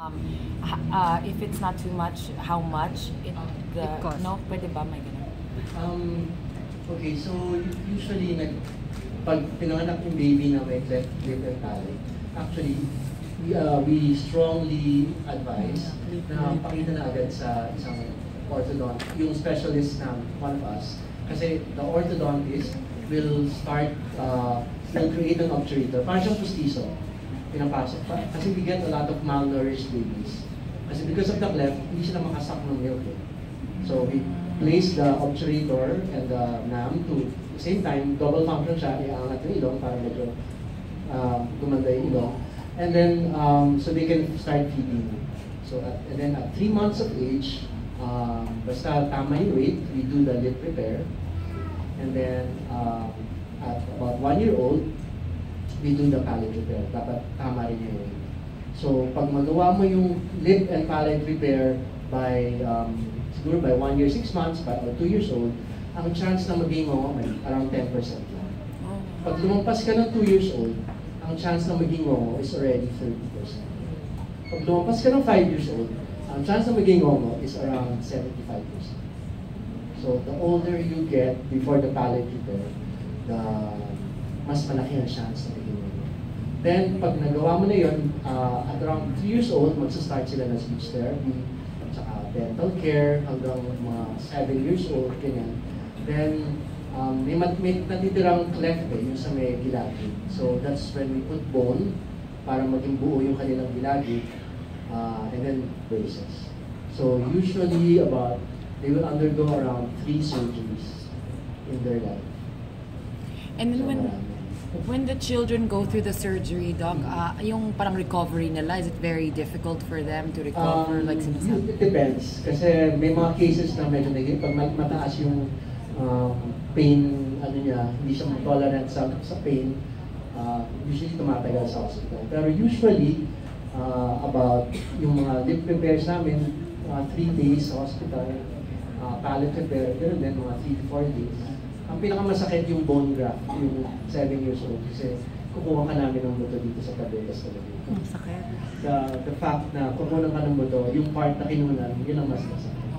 If it's not too much, how much it costs? no, pwede ba may ganun? Okay, so usually pag pinanganak yung baby na may cleft lip and palate, actually we strongly advise na pakita na agad sa isang orthodont, yung specialist na one of us, kasi the orthodontist will start will create an obturator, parang siyang pustiso, pinapasok pa. Kasi we get a lot of malnourished babies. Kasi because of the cleft, hindi sila makasak ng milk. So we place the obturator and the NAM to the same time, double function siya, iangat yung ilong para medyo gumanda yung ilong. And then, so they can start feeding. So, and then at 3 months of age, basta tama yung weight, we do the lip repair. And then, at about 1 year old, we do the palate repair. Dapat tama rin yung weight. So, pag magawa mo yung lip and palate repair by, siguro by 1 year, 6 months, or 2 years old, ang chance na maging may around 10% lang. Pag lumampas ka ng 2 years old, ang chance na maging ngongo is already 30%. Pag lumampas ka ng 5 years old, ang chance na maging ngongo is around 75%. So the older you get before the palate repair, the mas malaki ang chance na maging ngongo. Then, pag nagawa mo na yun, at around 3 years old, magsa-start sila ng speech therapy, tsaka dental care hanggang mga 7 years old, ganyan. Then, may natitirang cleft yung sa may gilagid. So that's when we put bone para maging buo yung kanilang gilagid, and then braces. So usually they will undergo around 3 surgeries in their life. And then So, when the children go through the surgery, Doc, yung parang recovery nila, is it very difficult for them to recover? Like sinasabi? It depends. Kasi may mga cases na medyo pag mataas yung pain, niya, hindi siya tolerant sa pain, usually tumatagal sa hospital. Pero usually, about yung mga lip repairs namin, 3 days sa hospital, palate repair, pero then mga 3 to 4 days. Ang pinakamasakit yung bone graft, yung 7 years old, kasi kukuha ka namin ng buto dito sa tabetas talaga. Sakit. The fact na kukuha ka ng buto, yung part na kinunan, yun ang mas masakit.